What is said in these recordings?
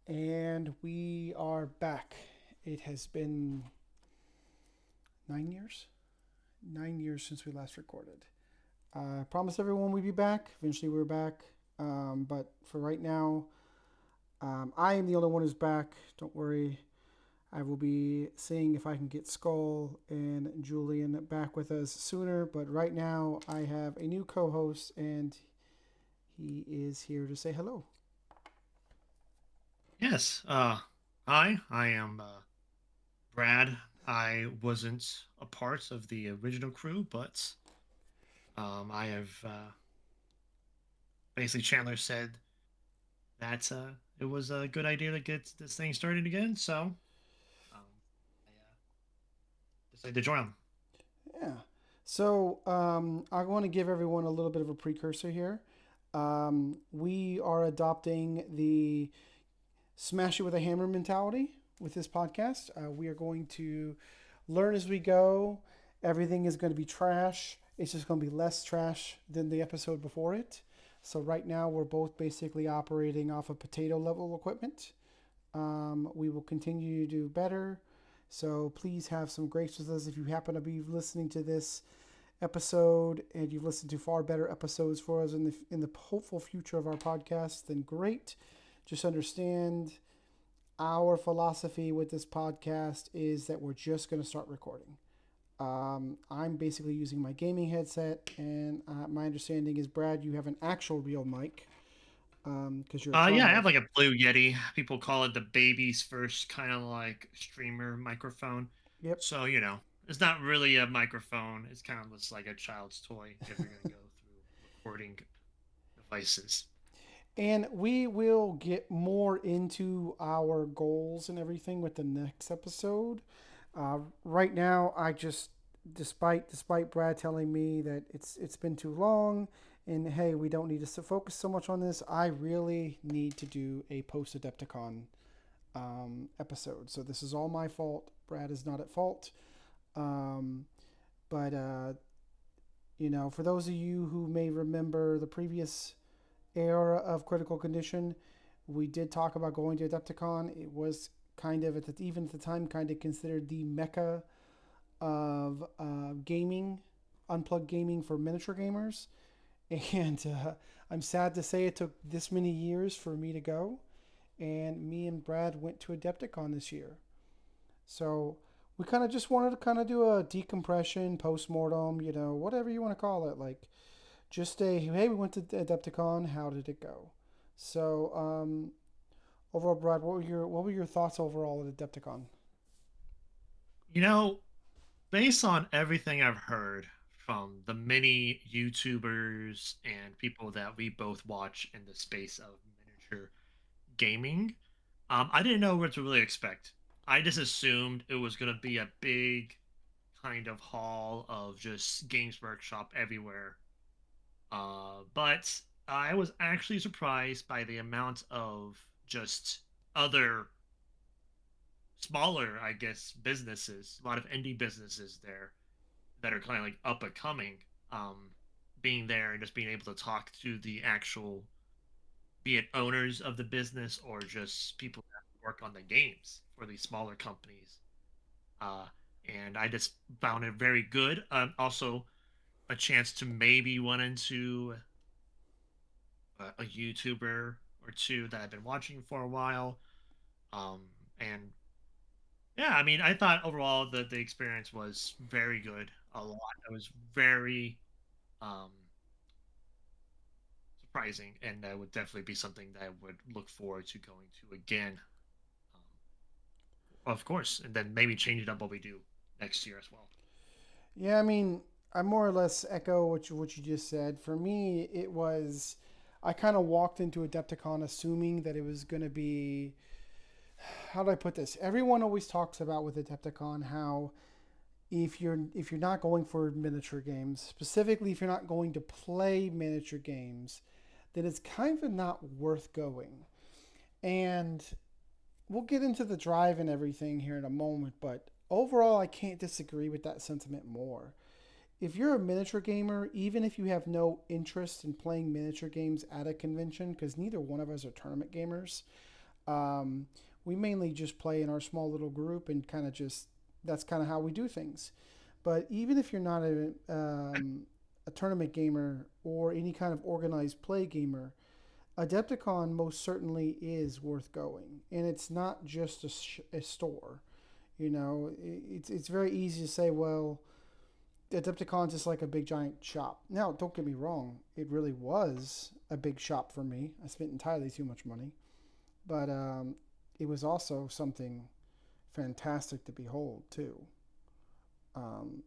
And we are back. It has been 9 years? 9 years since we last recorded. I promised everyone we'd be back. Eventually, we're back. But for right now, I am the only one who's back. Don't worry. I will be seeing if I can get Skull and Julian back with us sooner. But right now, I have a new co host, and he is here to say hello. Yes. Hi, I am Brad. I wasn't a part of the original crew, but I have basically Chandler said that it was a good idea to get this thing started again, so I decided to join them. Yeah. So I want to give everyone a little bit of a precursor here. We are adopting the smash it with a hammer mentality with this podcast. We are going to learn as we go. Everything is going to be trash. It's just going to be less trash than the episode before it. So right now we're both basically operating off of potato level equipment. We will continue to do better. So please have some grace with us if you happen to be listening to this episode and you've listened to far better episodes for us in the hopeful future of our podcast. Then great. Just understand our philosophy with this podcast is that we're just going to start recording. I'm basically using my gaming headset, and my understanding is, Brad, you have an actual real mic because you're a Yeah, I combo. have like a Blue Yeti. People call it the baby's first kind of like streamer microphone. Yep. So, it's not really a microphone. It's kind of just like a child's toy if you're going to go through recording devices. And we will get more into our goals and everything with the next episode. Right now, I just, despite Brad telling me that it's been too long, and hey, we don't need to focus so much on this. I really need to do a post Adepticon episode. So this is all my fault. Brad is not at fault. Um, but for those of you who may remember the previous era of Critical Condition, we did talk about going to Adepticon. It was kind of even at the time kind of considered the mecca of gaming, unplugged gaming for miniature gamers. And I'm sad to say it took this many years for me to go. And me and Brad went to Adepticon this year. So we kind of just wanted to kind of do a decompression, postmortem, whatever you want to call it. Like just a hey, we went to Adepticon. How did it go? So overall, Brad, what were your thoughts overall at Adepticon? You know, Based on everything I've heard from the many YouTubers and people that we both watch in the space of miniature gaming, I didn't know what to really expect. I just assumed it was going to be a big kind of hall of just Games Workshop everywhere. But I was actually surprised by the amount of just other smaller, I guess, businesses, a lot of indie businesses there that are kind of like up and coming, um, being there and just being able to talk to the actual, be it owners of the business or just people that work on the games for these smaller companies. Uh, and I just found it very good. Also, a chance to maybe run into a YouTuber or two that I've been watching for a while. Um, and yeah, I mean, I thought overall the experience was very good. A lot. It was very um, surprising, and that would definitely be something that I would look forward to going to again. Of course, and then maybe change it up what we do next year as well. Yeah, I mean, I more or less echo what you just said. For me, it was I kind of walked into Adepticon assuming that it was going to be how do I put this? Everyone always talks about with Adepticon how if you're not going for miniature games, specifically if you're not going to play miniature games, then it's kind of not worth going. And we'll get into the drive and everything here in a moment, but overall, I can't disagree with that sentiment more. If you're a miniature gamer, even if you have no interest in playing miniature games at a convention, because neither one of us are tournament gamers, Um, we mainly just play in our small little group and kind of just that's kind of how we do things. But even if you're not a tournament gamer or any kind of organized play gamer, Adepticon most certainly is worth going, and it's not just a store. You know, it's very easy to say, well, Adepticon's just like a big giant shop. Now, don't get me wrong, it really was a big shop for me. I spent entirely too much money, but it was also something fantastic to behold too. Um,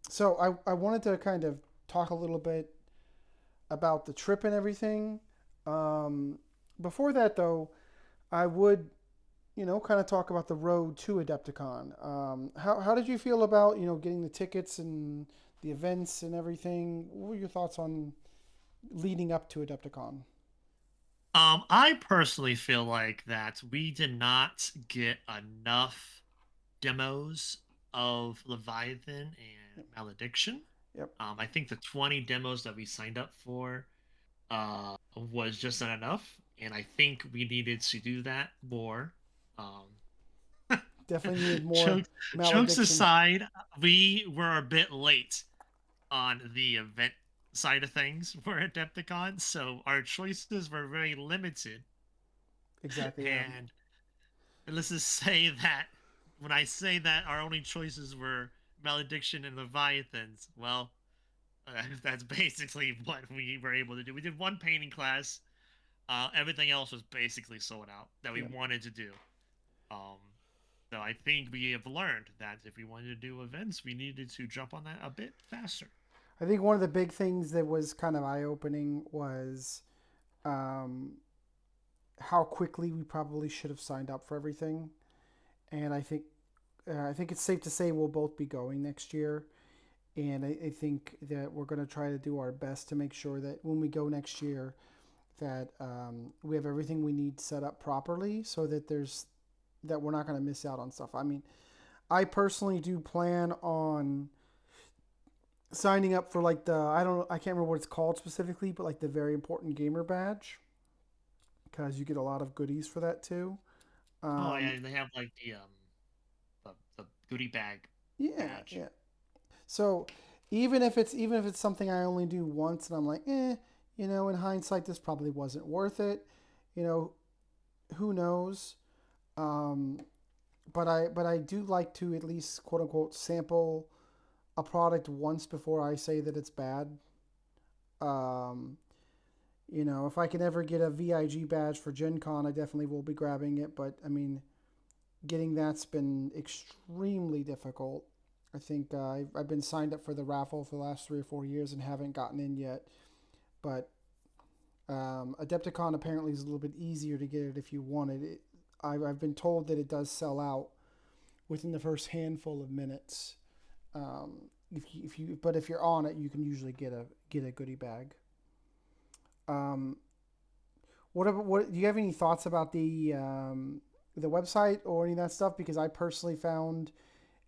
so I wanted to kind of talk a little bit about the trip and everything. Um, Before that, though, I would, kind of talk about the road to Adepticon. How did you feel about, getting the tickets and the events and everything? What were your thoughts on leading up to Adepticon? I personally feel like that we did not get enough demos of Leviathan and Yep. Malediction. Yep. I think the 20 demos that we signed up for was just not enough, and I think we needed to do that more. Um, Definitely needed more jokes, jokes malediction. aside, we were a bit late on the event side of things for Adepticon, so our choices were very limited. Exactly. Yeah. And let's just say that when I say that our only choices were Malediction and Leviathans, well, that's basically what we were able to do. We did one painting class. Everything else was basically sold out that we Yep. wanted to do. Um, so I think we have learned that if we wanted to do events, we needed to jump on that a bit faster. I think one of the big things that was kind of eye opening was um, how quickly we probably should have signed up for everything. And I think it's safe to say we'll both be going next year. And I think that we're going to try to do our best to make sure that when we go next year, that we have everything we need set up properly, so that we're not going to miss out on stuff. I mean, I personally do plan on signing up for like I can't remember what it's called specifically, but like the very important gamer badge because you get a lot of goodies for that too. Oh Um, yeah, they have like the goodie bag yeah, badge. yeah. So even if it's something I only do once and I'm like, in hindsight this probably wasn't worth it. You know, who knows? Um, but I do like to at least quote unquote sample a product once before I say that it's bad. Um, if I can ever get a VIG badge for Gen Con, I definitely will be grabbing it. But I mean, getting that's been extremely difficult. I think I've been signed up for the raffle for the last 3 or 4 years and haven't gotten in yet. But Adepticon apparently is a little bit easier to get it if you want it. I've been told that it does sell out within the first handful of minutes. But if you're on it, you can usually get a goodie bag. Um, what do you have any thoughts about the website or any of that stuff? Because I personally found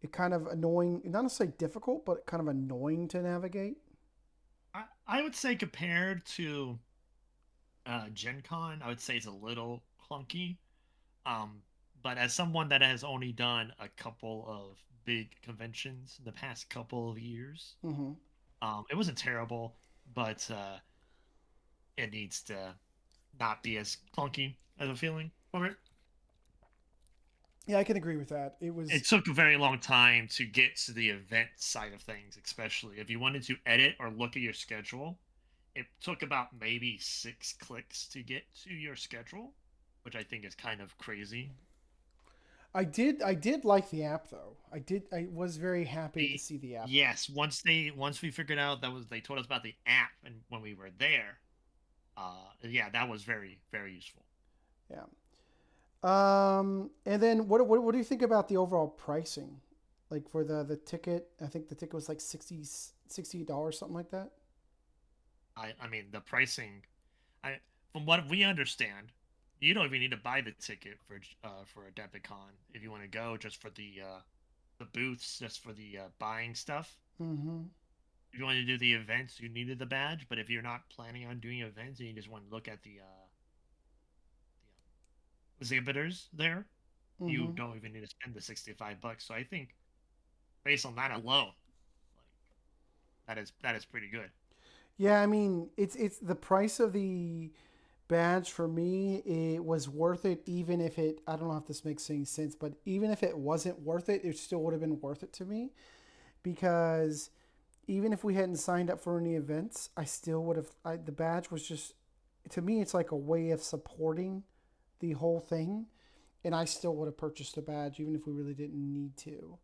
it kind of annoying, not necessarily difficult, but kind of annoying to navigate. I would say compared to Gen Con, I would say it's a little clunky. Um, but as someone that has only done a couple of big conventions in the past couple of years, Hmm. it wasn't terrible, but it needs to not be as clunky as a feeling for it. Yeah, I can agree with that. It was It took a very long time to get to the event side of things, especially if you wanted to edit or look at your schedule. It took about maybe 6 clicks to get to your schedule, which I think is kind of crazy. I did like the app though. I was very happy to The see the app. Yes, once we figured out that was they told us about the app and when we were there, yeah, that was very useful. Yeah. And then what do you think about the overall pricing? Like for the ticket, I think the ticket was like $60 something like that. I mean the pricing, I from what we understand, you don't even need to buy the ticket for a Debicon if you want to go just for the booths, just for the buying stuff. Mm-hmm. If you want to do the events, you needed the badge. But if you're not planning on doing events and you just want to look at exhibitors there, you Mm-hmm. don't even need to spend the $65. So I think based on that alone, like that is pretty good. Yeah, I mean, it's the price of the badge for me. It was worth it, even if it. I don't know if this makes any sense, but even if it wasn't worth it, it still would have been worth it to me because even if we hadn't signed up for any events, I still would have. The badge was just to me, it's like a way of supporting the whole thing, and I still would have purchased a badge even if we really didn't need to.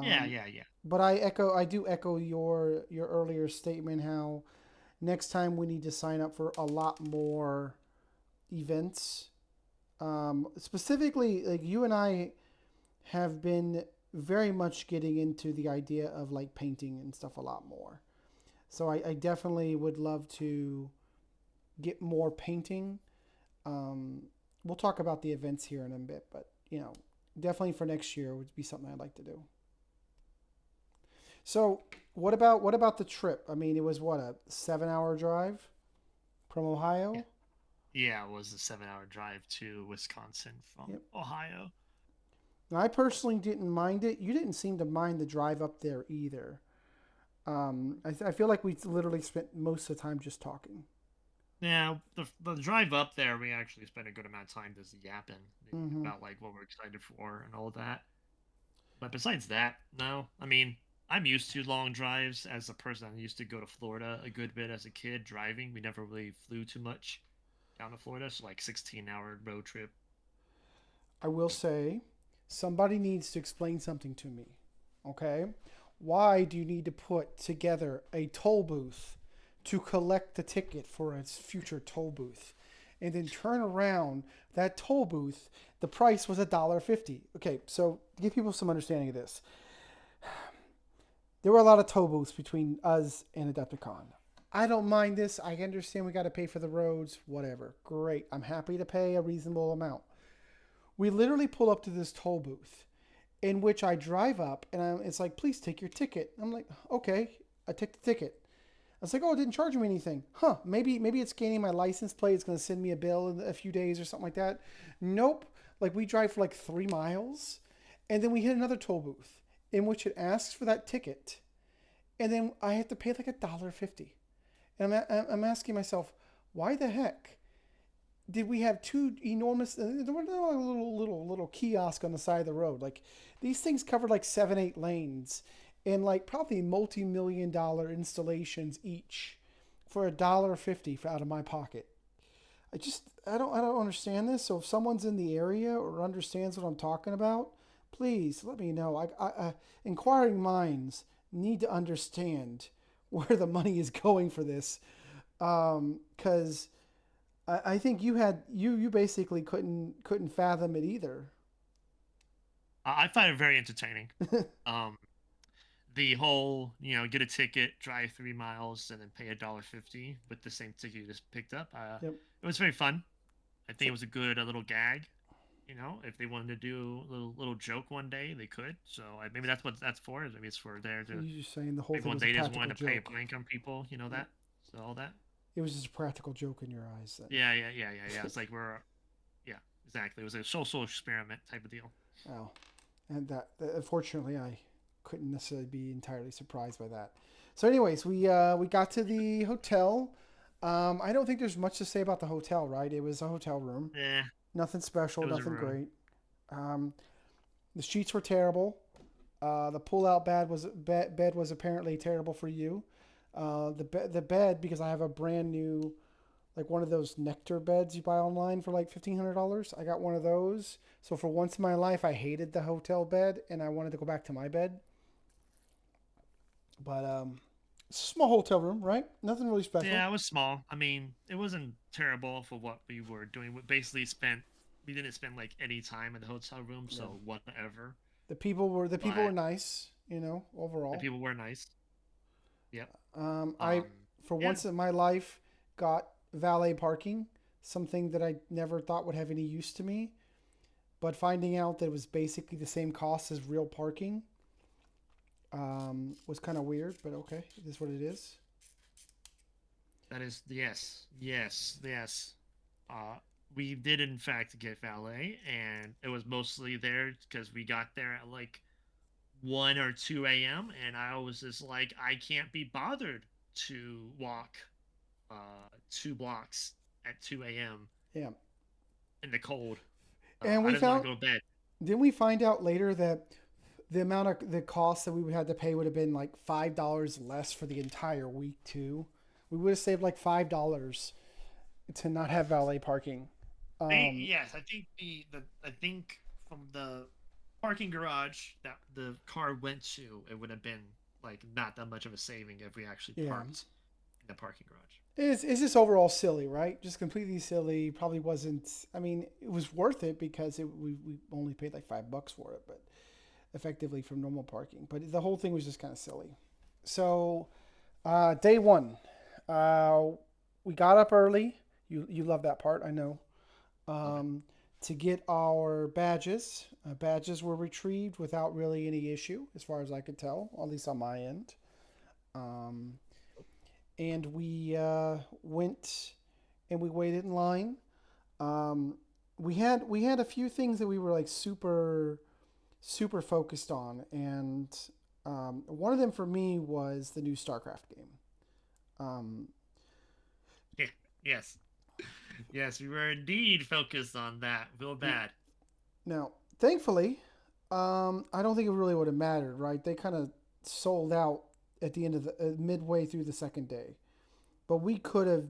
Yeah, Um, yeah, yeah. but I do echo your earlier statement how next time we need to sign up for a lot more events. Specifically, like you and I have been very much getting into the idea of like painting and stuff a lot more. So I definitely would love to get more painting. Um, we'll talk about the events here in a bit, but definitely for next year would be something I'd like to do. So what about the trip? I mean, it was what, a 7 hour drive from Yeah, Ohio. yeah, it was a 7-hour drive to Wisconsin from Yep. Ohio. Now, I personally didn't mind it. You didn't seem to mind the drive up there either. I feel like we literally spent most of the time just talking. Yeah, the drive up there, we actually spent a good amount of time just yapping Mm-hmm. about like what we're excited for and all that. But besides that, no. I mean, I'm used to long drives as a person. I used to go to Florida a good bit as a kid driving. We never really flew too much down to Florida, so like 16-hour road trip. I will say, somebody needs to explain something to me. Okay, why do you need to put together a toll booth to collect the ticket for its future toll booth, and then turn around that toll booth? The price was $1.50. Okay, so to give people some understanding of this, there were a lot of toll booths between us and Adepticon. I don't mind this. I understand we got to pay for the roads, whatever. Great. I'm happy to pay a reasonable amount. We literally pull up to this toll booth in which I drive up and it's like, please take your ticket. I'm like, okay, I take the ticket. I was like, oh, it didn't charge me anything. Huh, maybe it's scanning my license plate. It's going to send me a bill in a few days or something like that. Nope. Like we drive for like 3 miles and then we hit another toll booth in which it asks for that ticket and then I have to pay like $1.50. And I'm asking myself, why the heck did we have two enormous? There were no little kiosk on the side of the road. Like these things covered like 7 8 lanes, and like probably multi-million-dollar installations each for $1.50 out of my pocket. I don't understand this. So if someone's in the area or understands what I'm talking about, please let me know. Inquiring minds need to understand where the money is going for this, because I think you basically couldn't fathom it either. I find it very entertaining. Um, the whole, get a ticket, drive 3 miles, and then pay $1.50 with the same ticket you just picked up. Yep. It was very fun. I think So it was a good little gag. If they wanted to do a little joke one day, they could. So maybe that's what that's for. Is maybe it's for there to you're just saying the whole maybe thing one was a day they just practical wanted to pay a joke. prank on people. You know Yep. that. So all that. It was just a practical joke in your eyes then. Yeah, yeah, yeah, yeah, yeah. It's like yeah, exactly. It was a social experiment type of deal. Wow. And that unfortunately I couldn't necessarily be entirely surprised by that. So, anyways, we got to the hotel. I don't think there's much to say about the hotel, right? It was a hotel room, Yeah, nothing it special, was a nothing room. great. Um, the sheets were terrible. The pull-out bed was apparently terrible for you. The bed, because I have a brand new, like one of those Nectar beds you buy online for like $1,500. I got one of those. So for once in my life, I hated the hotel bed and I wanted to go back to my bed. But it's a small hotel room, right? Nothing really special. Yeah, it was small. I mean, it wasn't terrible for what we were doing. We didn't spend like any time in the hotel room, Yeah. so whatever. The people were But nice, the overall. people were nice. Yep. I for Yeah, once in my life got valet parking, something that I never thought would have any use to me. But finding out that it was basically the same cost as real parking was kind of weird. But okay, it is what it is. that is yes, yes, yes. Uh, we did in fact get valet, and it was mostly there because we got there at like 1 or 2 a.m. and I was just like, I can't be bothered to walk 2 blocks at 2 a.m. Yeah. in the cold. And I we didn't want found, to go to bed. didn't we find out later that the amount of the cost that we would have to pay would have been like $5 less for the entire week too. We would have saved like $5 to not have valet parking. Um, Yes, I think I think from the parking garage that the car went to, it would have been like not that much of a saving if we actually yeah, parked in the parking garage. it's just overall silly, right? Just completely silly. Probably wasn't. I mean, it was worth it because we only paid like $5 for it, but effectively from normal parking. But the whole thing was just kind of silly. So day one, uh, we got up early. You love that part, I know. Love it. Um, to get our badges. Badges were retrieved without really any issue, as far as I could tell, at least on my end. Um, and we went and we waited in line. Um, we had a few things that we were like super focused on, and one of them for me was the new StarCraft game. Um, Yeah. Yes. Yes, we were indeed focused on that. Feel yeah. bad. Now, thankfully, I don't think it really would have mattered, right? They kind of sold out at the end of the midway through the second day, but we could have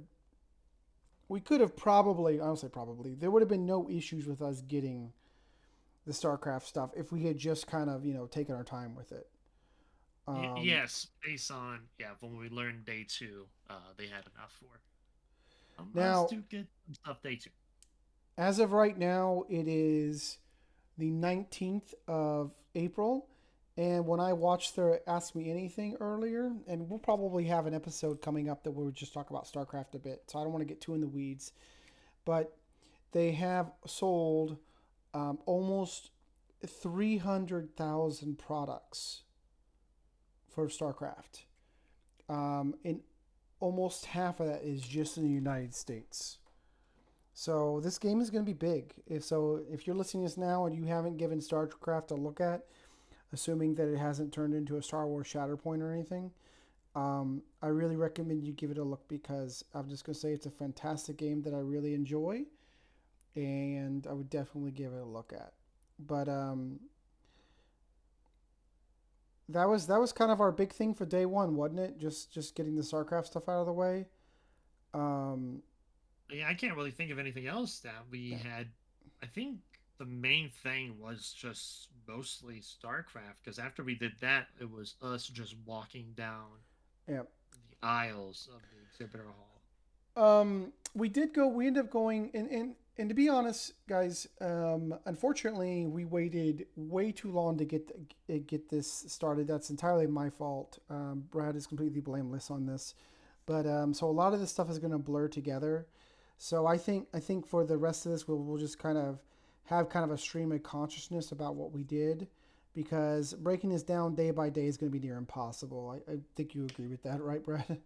probably, I don't say probably, there would have been no issues with us getting the StarCraft stuff if we had just kind of taken our time with it. Um, Yes, based on when we learned day two, they had enough for us Now, to get some stuff day two. as of right now, it is the 19th of April. And when I watched their Ask Me Anything earlier, and we'll probably have an episode coming up that we'll just talk about StarCraft a bit, so I don't want to get too in the weeds. But they have sold almost 300,000 products for StarCraft. And almost half of that is just in the United States. So this game is going to be big. If you're listening to this now and you haven't given StarCraft a look at, assuming that it hasn't turned into a Star Wars Shatterpoint or anything, I really recommend you give it a look because I'm just going to say it's a fantastic game that I really enjoy, and I would definitely give it a look at. But that was kind of our big thing for day one, wasn't it? Just getting the StarCraft stuff out of the way. Um, Yeah, I can't really think of anything else that we yeah, had. I think the main thing was just mostly StarCraft because after we did that, it was us just walking down yeah. the aisles of the exhibitor hall. We did go. We ended up going, and to be honest, guys, unfortunately, we waited way too long to get this started. That's entirely my fault. Brad is completely blameless on this, but so a lot of this stuff is going to blur together. So I think for the rest of this, we'll just kind of have kind of a stream of consciousness about what we did, because breaking this down day by day is going to be near impossible. I think you agree with that, right, Brad?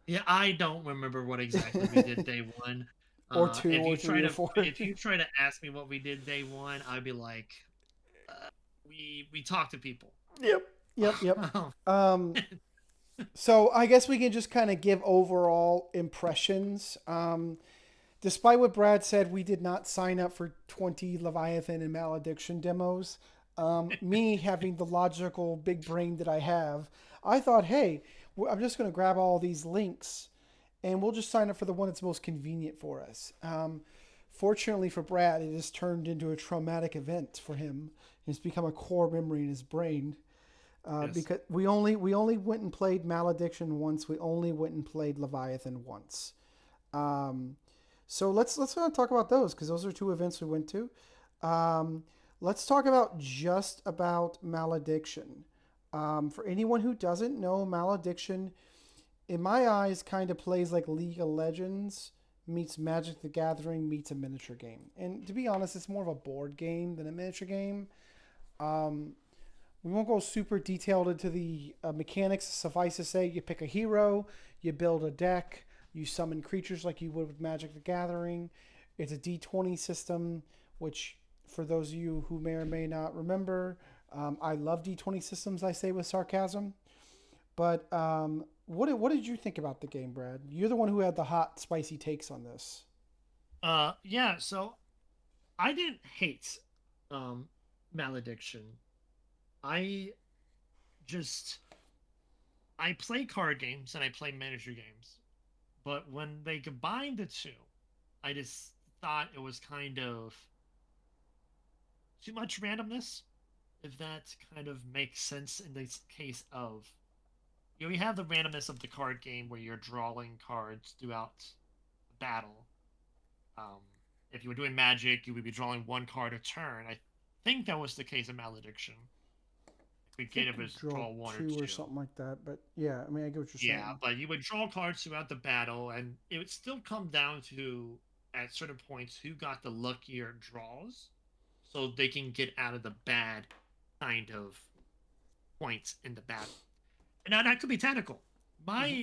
Yeah, I don't remember what exactly we did day one. Or two, If or you three, try or to four. if you try to ask me what we did day one, I'd be like, we talked to people. Yep. Yep. Yep. Um, so I guess we can just kind of give overall impressions. Despite what Brad said, we did not sign up for 20 Leviathan and Malediction demos. Me having the logical big brain that I have, I thought, hey, I'm just going to grab all these links and we'll just sign up for the one that's most convenient for us. Fortunately for Brad, it has turned into a traumatic event for him. It's become a core memory in his brain Yes. because we only went and played Malediction once. We only went and played Leviathan once. Um, so let's talk about those because those are two events we went to. Um, let's talk about just about Malediction. For anyone who doesn't know, Malediction, in my eyes, kind of plays like League of Legends meets Magic the Gathering meets a miniature game. And to be honest, it's more of a board game than a miniature game. Um, we won't go super detailed into the mechanics. Suffice to say, you pick a hero, you build a deck, you summon creatures like you would with Magic the Gathering. It's a D20 system, which, for those of you who may or may not remember, I love D20 systems, I say with sarcasm. But what did you think about the game, Brad? You're the one who had the hot, spicy takes on this. Yeah, so I didn't hate um Malediction. I just I play card games and I play miniature games. But when they combined the two, I just thought it was kind of too much randomness, if that kind of makes sense in this case of we have the randomness of the card game where you're drawing cards throughout the battle. Um, if you were doing Magic, you would be drawing one card a turn. I think that was the case of Malediction. If we I get think it you was draw draw one or two or two. something like that. But yeah, I mean, I get what you're Yeah, saying. but you would draw cards throughout the battle, and it would still come down to at certain points who got the luckier draws, so they can get out of the bad kind of points in the battle. And now that could be tactical. Hmm.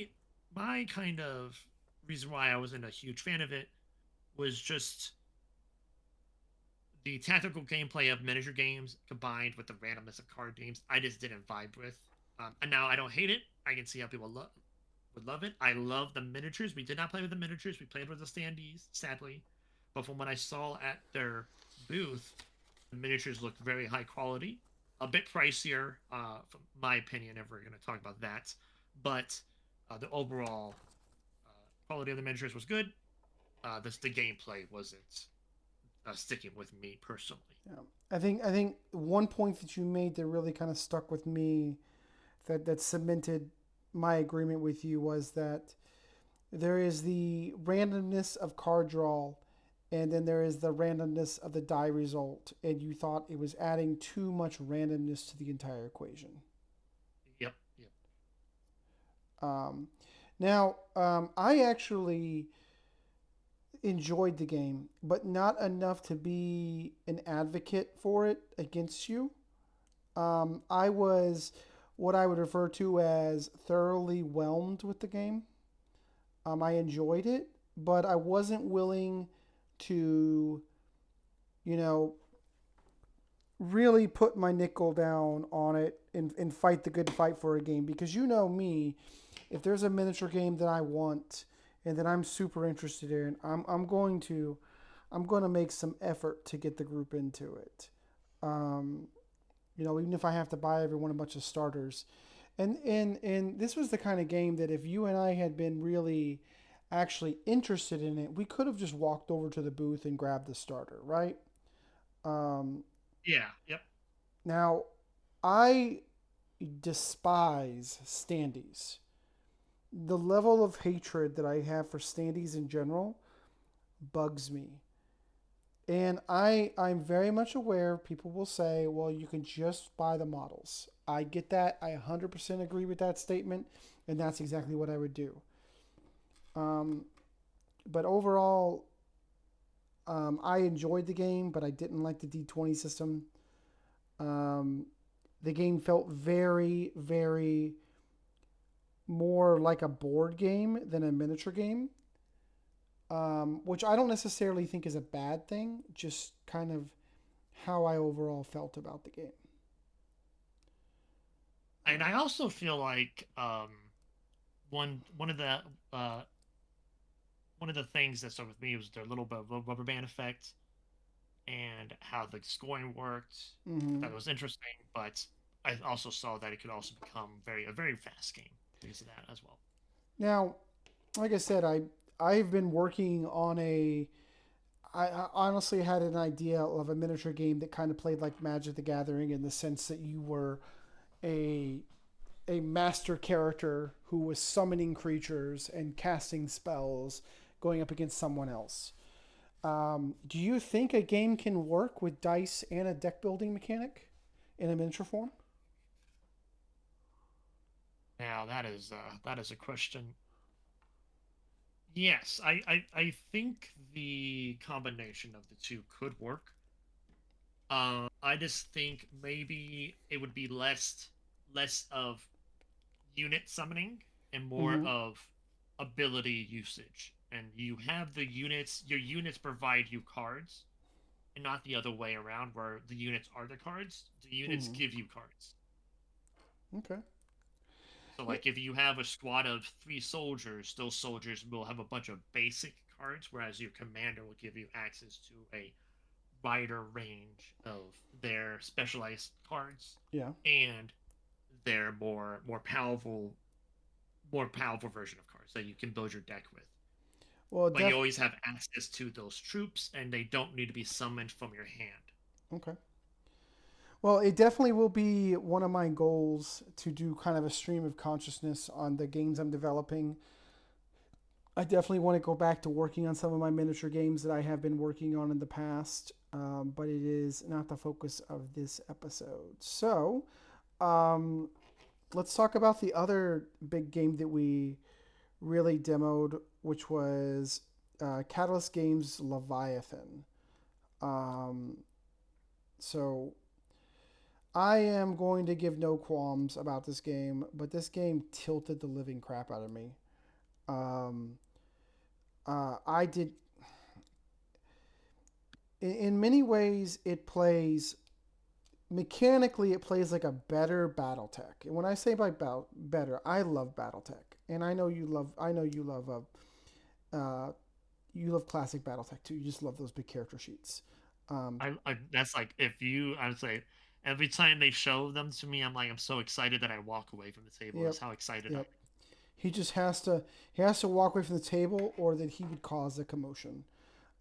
My kind of reason why I wasn't a huge fan of it was just the tactical gameplay of miniature games combined with the randomness of card games. I just didn't vibe with. And now I don't hate it. I can see how people would love it. I love the miniatures. We did not play with the miniatures. We played with the standees, sadly. But from what I saw at their booth, the miniatures looked very high quality, a bit pricier, from my opinion, if we're going to talk about that. But the overall quality of the miniatures was good. The gameplay wasn't sticking with me personally. Yeah, I think one point that you made that really kind of stuck with me, that cemented my agreement with you, was that there is the randomness of card draw, and then there is the randomness of the die result, and you thought it was adding too much randomness to the entire equation. Yep, yep. Um, now, I actually enjoyed the game, but not enough to be an advocate for it against you. I was what I would refer to as thoroughly whelmed with the game. I enjoyed it, but I wasn't willing to, you know, really put my nickel down on it and fight the good fight for a game, because you know me, if there's a miniature game that I want and that I'm super interested in, I'm going to make some effort to get the group into it. Um, even if I have to buy everyone a bunch of starters. And this was the kind of game that if you and I had been really actually interested in it, we could have just walked over to the booth and grabbed the starter, right? Um, Yeah, yep. now, I despise standees. The level of hatred that I have for standees in general bugs me. And I'm very much aware people will say, well, you can just buy the models. I get that. I 100% agree with that statement. And that's exactly what I would do. Um, but overall, I enjoyed the game, but I didn't like the D20 system. Um, the game felt very, very more like a board game than a miniature game, which I don't necessarily think is a bad thing, just kind of how I overall felt about the game. And I also feel like one of the uh, one of the things that stuck with me was their little bit of a rubber band effect and how the scoring worked. Mm-hmm. That was interesting, but I also saw that it could also become a very fast game because of that as well. Now, like I said, I've been working on a. I honestly had an idea of a miniature game that kind of played like Magic the Gathering, in the sense that you were a a master character who was summoning creatures and casting spells, going up against someone else. Do you think a game can work with dice and a deck building mechanic in a miniature form? Now that is a question. Yes, I think the combination of the two could work. I just think maybe it would be less of unit summoning and more Mm-hmm. of ability usage and you have the units. Your units provide you cards, and not the other way around, where the units are the cards. The units Hmm. give you cards. Okay. So, Yeah. like, if you have a squad of 3 soldiers, those soldiers will have a bunch of basic cards, whereas your commander will give you access to a wider range of their specialized cards Yeah. and their more powerful version of cards that you can build your deck with. Well, But you always have access to those troops, and they don't need to be summoned from your hand. okay. Well, it definitely will be one of my goals to do kind of a stream of consciousness on the games I'm developing. I definitely want to go back to working on some of my miniature games that I have been working on in the past, but it is not the focus of this episode. So, um, let's talk about the other big game that we really demoed, which was Catalyst Games Leviathan. Um, so, I am going to give no qualms about this game, but this game tilted the living crap out of me. Um, I did in many ways it plays mechanically it plays like a better BattleTech. And when I say by better, I love BattleTech, and uh, you love classic BattleTech too. You just love those big character sheets. Um, I that's like if you I would say every time they show them to me, I'm like I'm so excited that I walk away from the table. yep, That's how excited I yep. am. He just has to walk away from the table, or that he would cause a commotion.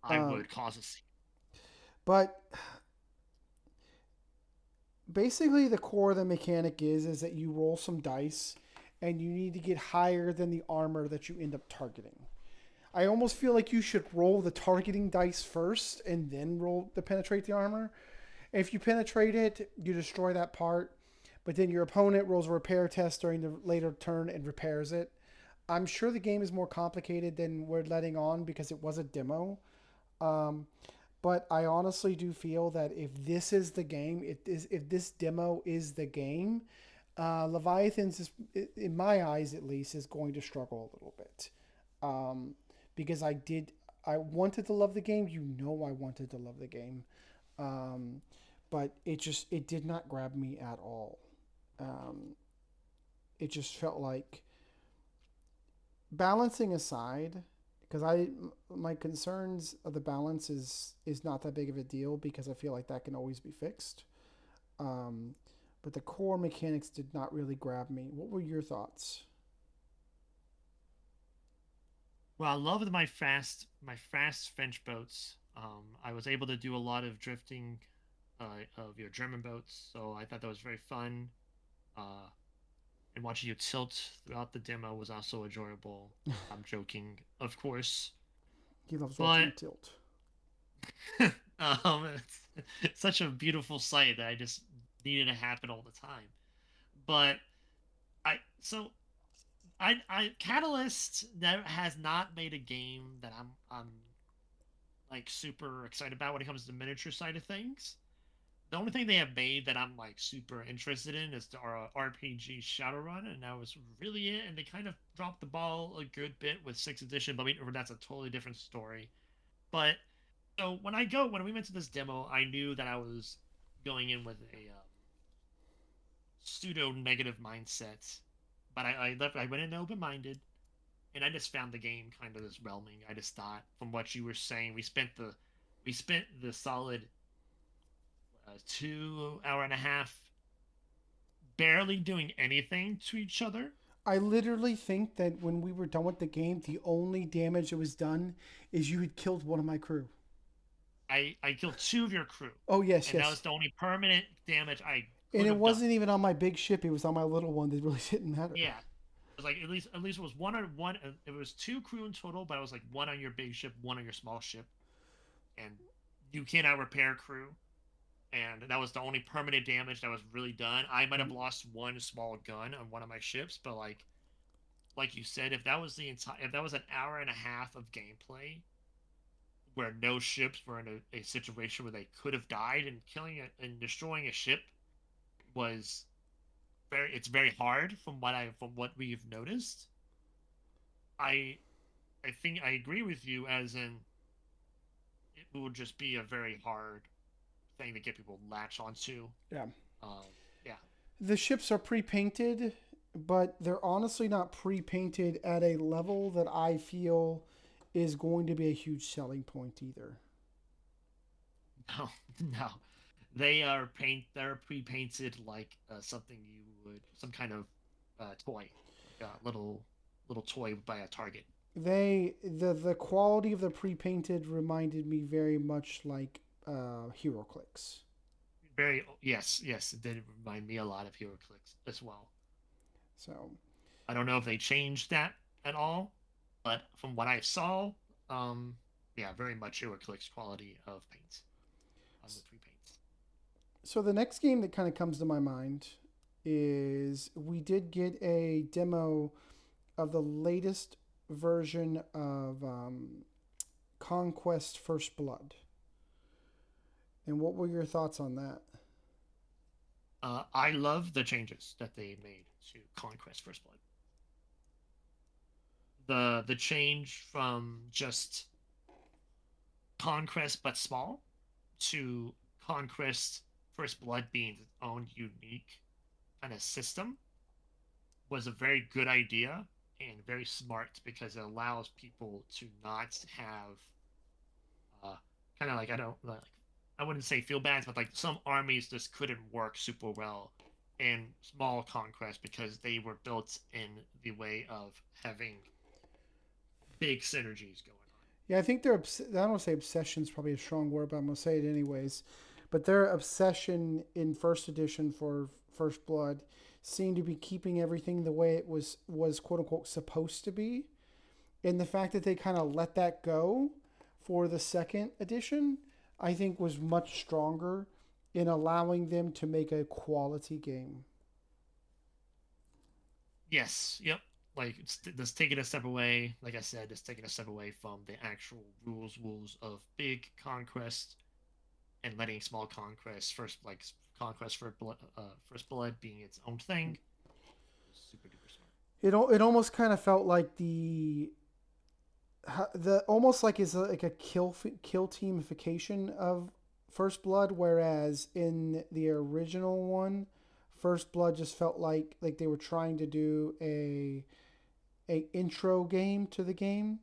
I Um, would cause a scene. but basically, the core of the mechanic is that you roll some dice, and you need to get higher than the armor that you end up targeting. I almost feel like you should roll the targeting dice first and then roll to penetrate the armor. If you penetrate it, you destroy that part, but then your opponent rolls a repair test during the later turn and repairs it. I'm sure the game is more complicated than we're letting on because it was a demo. Um, but I honestly do feel that if this is the game, if this demo is the game, Leviathan's is, in my eyes at least, is going to struggle a little bit. Um, because I wanted to love the game. You know, I wanted to love the game. Um, but it did not grab me at all. Um, it just felt like, balancing aside, because I my concerns of the balance is not that big of a deal because I feel like that can always be fixed. Um, but the core mechanics did not really grab me. What were your thoughts? Well, I loved my fast French boats. I was able to do a lot of drifting of your German boats, so I thought that was very fun. Uh, and watching you tilt throughout the demo was also enjoyable. I'm joking, of course, He loves watching but me tilt. it's such a beautiful sight that I just needed to happen all the time. But I so I Catalyst that has not made a game that I'm like super excited about when it comes to the miniature side of things. The only thing they have made that I'm like super interested in is the RPG Shadowrun, and that was really it. And they kind of dropped the ball a good bit with sixth edition, but that's a totally different story. But so when we went to this demo, I knew that I was going in with a pseudo negative mindset, but I went in open minded, and I just found the game kind of overwhelming. I just thought, from what you were saying, we spent the solid 2 hour and a half barely doing anything to each other. I literally think that when we were done with the game, the only damage that was done is you had killed one of my crew. I killed 2 of your crew, Oh yes, and that was yes. the only permanent damage I And could it have done. wasn't even on my big ship; it was on my little one that really didn't matter. Yeah, it was like at least it was one on one. It was 2 crew in total, but it was like one on your big ship, one on your small ship, and you cannot repair crew. And that was the only permanent damage that was really done. I might have lost one small gun on one of my ships, but like you said, if that was an hour and a half of gameplay where no ships were in a situation where they could have died, and killing it and destroying a ship was it's very hard from what we've noticed. I I think I agree with you, as in it will just be a very hard thing to get people latch onto. Yeah. Um, yeah. The ships are pre-painted, but they're honestly not pre-painted at a level that I feel is going to be a huge selling point either. No, no. They're pre-painted like something you would some kind of toy, like a little toy by a Target. The quality of the pre-painted reminded me very much like Hero Clicks. Very yes, yes. It did remind me a lot of HeroClix as well. So I don't know if they changed that at all, but from what I saw, um, yeah, very much HeroClix quality of paints on the pre-paints. so the next game that kind of comes to my mind is we did get a demo of the latest version of Conquest First Blood. And what were your thoughts on that? I love the changes that they made to Conquest First Blood. The change from just Conquest but small to Conquest First Blood being its own unique kind of system was a very good idea and very smart because it allows people to not have kind of like I don't like I wouldn't say feel bad, but like some armies just couldn't work super well in small conquest because they were built in the way of having big synergies going on. Yeah, I think I don't want to say obsession is probably a strong word, but I'm going to say it anyways. But their obsession in first edition for First Blood seemed to be keeping everything the way it was quote unquote supposed to be. And the fact that they kind of let that go for the second edition, I think was much stronger in allowing them to make a quality game. Yes, yep. Like it's just taking a step away. Like I said, just taking a step away from the actual rules of big conquest and letting small conquest first, like conquest for first blood being its own thing. Was super duper smart. It almost kind of felt like the almost like is like a kill teamification of First Blood, whereas in the original one, First Blood just felt like they were trying to do a intro game to the game,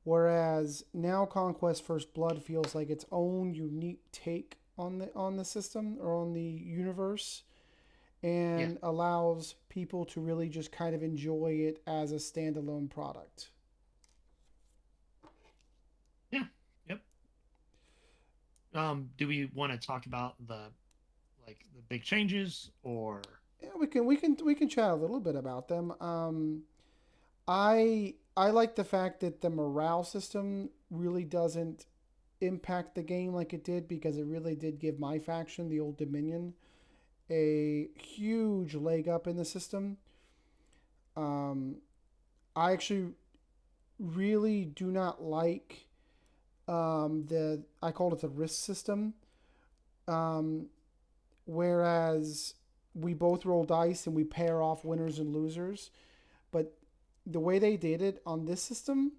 whereas now Conquest First Blood feels like its own unique take on the system or on the universe Yeah, and allows people to really just kind of enjoy it as a standalone product. yeah, yep. Do we want to talk about the big changes or Yeah, we can chat a little bit about them. I like the fact that the morale system really doesn't impact the game like it did because it really did give my faction, the Old Dominion, a huge leg up in the system. Um, I actually really do not like the I called it the risk system, um, whereas we both roll dice and we pair off winners and losers. But the way they did it on this system,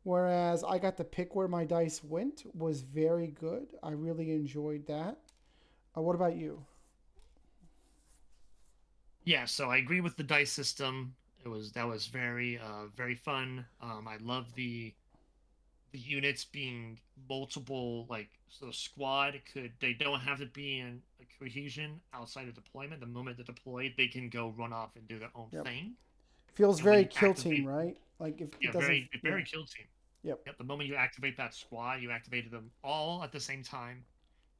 whereas I got to pick where my dice went, was very good. I really enjoyed that. What about you? yeah? So I agree with the dice system. That was very very fun. I love the units being multiple, like so squad could they don't have to be in a cohesion outside of deployment. The moment they're deployed, they can go run off and do their own Yep. thing. Feels And when very you kill team, activate, right? Like if it yeah, doesn't, yeah. very kill team. Yep. Yep, the moment you activate that squad, you activated them all at the same time,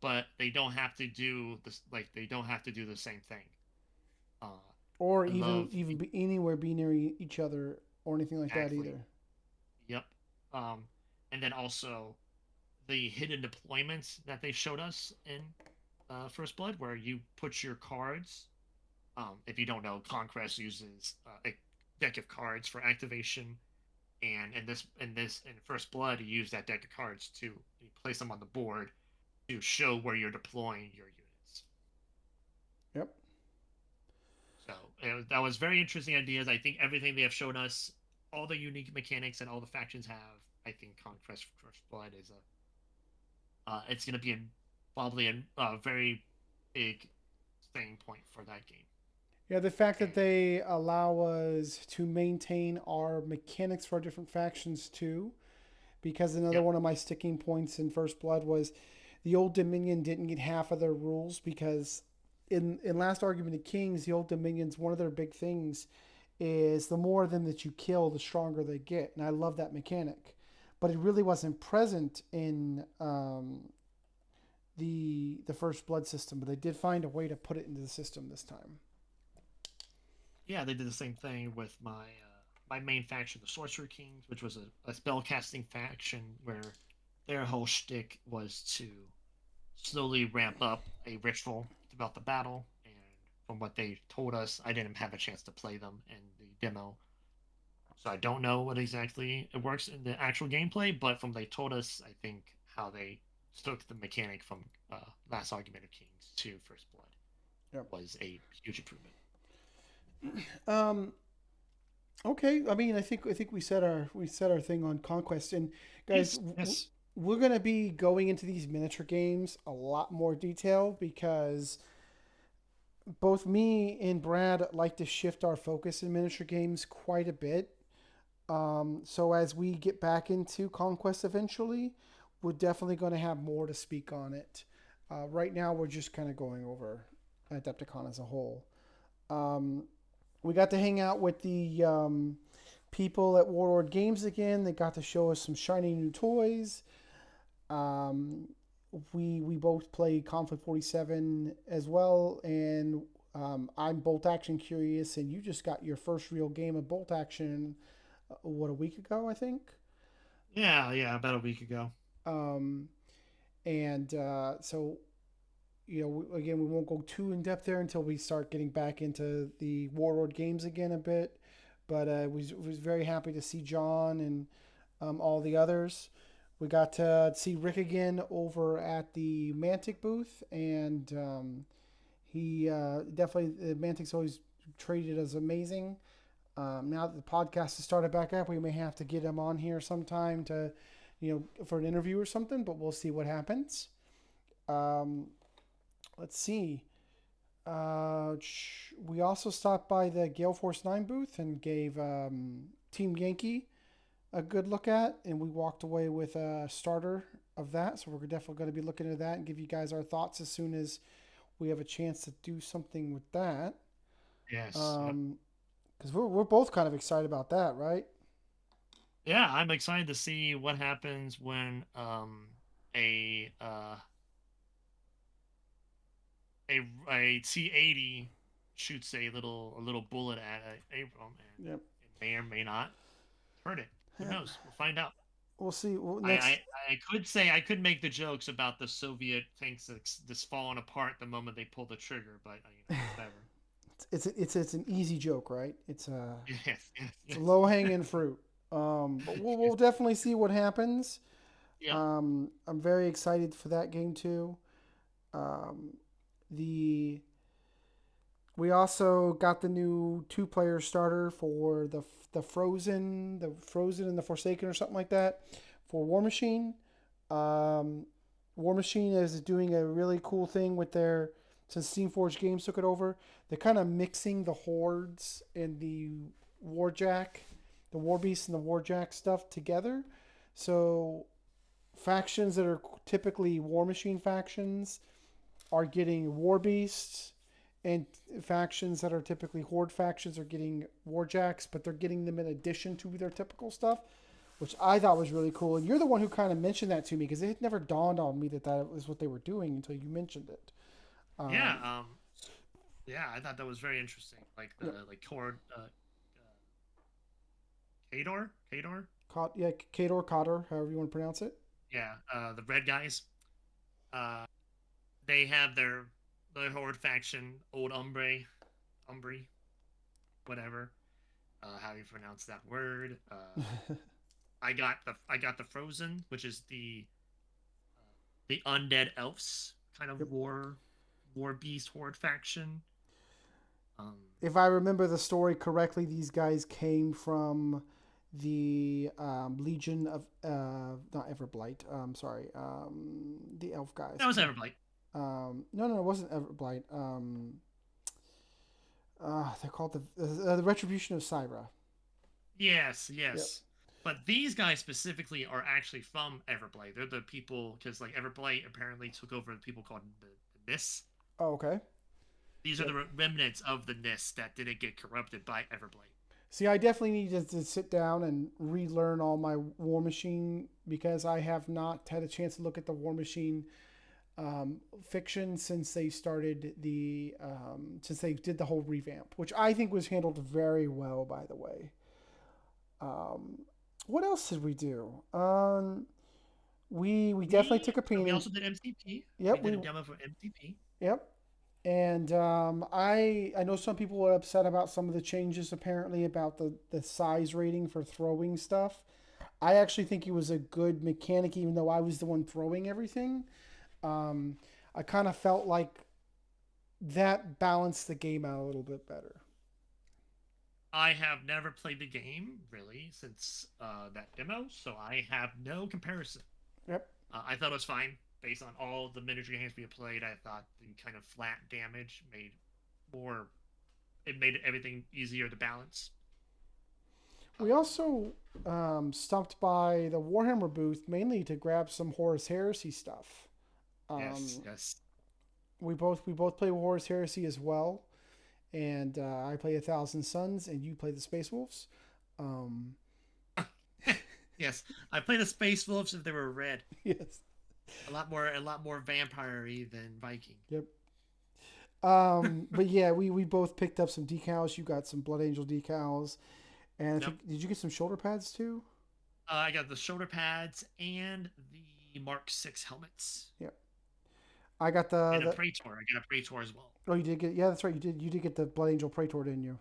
but they don't have to do this. Like they don't have to do the same thing. Uh, Or I even love even be anywhere be near each other or anything like that exactly. either. Yep. Um, and then also the hidden deployments that they showed us in First Blood, where you put your cards. If you don't know, Conquest uses a deck of cards for activation, and in First Blood, you use that deck of cards to you place them on the board to show where you're deploying your units. Yep. So that was very interesting ideas. I think everything they have shown us. all the unique mechanics that all the factions have, I think Conquest First Blood is a it's going to be probably a very big thing point for that game. Yeah, the fact that And they allow us to maintain our mechanics for our different factions too, because another yeah, one of my sticking points in First Blood was the Old Dominion didn't get half of their rules because in Last Argument of Kings, the Old Dominions, one of their big things is the more of them that you kill, the stronger they get, and I love that mechanic. But it really wasn't present in the First Blood system, but they did find a way to put it into the system this time. yeah, they did the same thing with my main faction, the Sorcerer Kings, which was a spell casting faction where their whole shtick was to slowly ramp up a ritual throughout the battle. And from what they told us, I didn't have a chance to play them in the demo, so I don't know what exactly it works in the actual gameplay. But from what they told us, I think how they took the mechanic from Last Argument of Kings to First Blood Yep. was a huge improvement. Um, okay, I mean, I think we said our thing on conquest, and guys, Yes, yes, we're gonna be going into these miniature games a lot more detail because both me and Brad like to shift our focus in miniature games quite a bit. So as we get back into conquest eventually, we're definitely going to have more to speak on it. Right now, we're just kind of going over Adepticon as a whole. Um, we got to hang out with the people at Warlord Games again. They got to show us some shiny new toys. Um, we both play Conflict 47 as well, and I'm bolt action curious, and you just got your first real game of bolt action what, a week ago, I think. yeah, yeah. About a week ago. Um, and so again, we won't go too in depth there until we start getting back into the Warlord games again a bit. But was very happy to see John and all the others. We got to see Rick again over at the Mantic booth, and he definitely the Mantic's always treated us amazing. Now that the podcast has started back up, we may have to get him on here sometime to, for an interview or something. But we'll see what happens. Um, let's see. We also stopped by the Gale Force 9 booth and gave Team Yankee a good look at, and we walked away with a starter of that. So we're definitely going to be looking at that and give you guys our thoughts as soon as we have a chance to do something with that. Yes, yep. Um, because we're both kind of excited about that, right? Yeah, I'm excited to see what happens when a a T80 shoots a little bullet at Abram, and Yep. it may or may not hurt it. Who Yep. knows? We'll find out. We'll see. Well, I, next, I I could say I could make the jokes about the Soviet tanks that's just falling apart the moment they pull the trigger, but whatever. it's an easy joke, right? Yes, yes, It's yes, low hanging fruit. But we'll definitely see what happens. yeah, I'm very excited for that game too. Um, the we also got the new two-player starter for the Frozen and the Forsaken or something like that for War Machine. Um, War Machine is doing a really cool thing with their since Steamforge Games took it over. They're kind of mixing the hordes and the Warjack, the War Beast and the Warjack stuff together. So factions that are typically War Machine factions are getting War Beasts, and factions that are typically Horde factions are getting Warjacks, but they're getting them in addition to their typical stuff, which I thought was really cool. And you're the one who kind of mentioned that to me because it had never dawned on me that that was what they were doing until you mentioned it. yeah. Um, Yeah. I thought that was very interesting. Like yeah, the cord, Kador. yeah, Kador, Cotter, however you want to pronounce it. Yeah, the red guys. Uh, they have their horde faction, Old Umbre, whatever. How you pronounce that word? I got the Frozen, which is the undead elves kind of Yep. war beast horde faction. Um, If I remember the story correctly, these guys came from the Legion of not Everblight. Sorry, the elf guys. That was Everblight. No, no, it wasn't Everblight. They're called the Retribution of Syra. Yes, Yep. yes. But these guys specifically are actually from Everblight. They're the people because like Everblight apparently took over the people called the NIS. Oh, okay. These are Yep. the remnants of the NIS that didn't get corrupted by Everblight. See, I definitely need to sit down and relearn all my War Machine because I have not had a chance to look at the War Machine fiction since they started since they did the whole revamp, which I think was handled very well, by the way. Um, what else did we do? We definitely took a We painting. also did MCP. We Yep, did we a demo for MCP. yep. And I know some people were upset about some of the changes apparently about the size rating for throwing stuff. I actually think it was a good mechanic, even though I was the one throwing everything. Um, I kind of felt like that balanced the game out a little bit better. I have never played the game really since that demo, so I have no comparison. Yep. I thought it was fine based on all the miniature games we have played. I thought the kind of flat damage made more. It made everything easier to balance. We Um, also stopped by the Warhammer booth mainly to grab some Horus Heresy stuff. yes, Um, yes, we both play Horus Heresy as well, and I play A Thousand Suns, and you play the Space Wolves. Um, yes. I played the Space Wolves if they were red. yes. A lot more vampire-y than Viking. Yep. But yeah, we both picked up some decals. You got some Blood Angel decals, and I Yep. think did you get some shoulder pads too? I got the shoulder pads and the Mark Six helmets Yep. I got the and a the. Praetor. I got a Praetor as well. Oh, you did get. Yeah, that's right. You did get the Blood Angel Praetor, didn't you?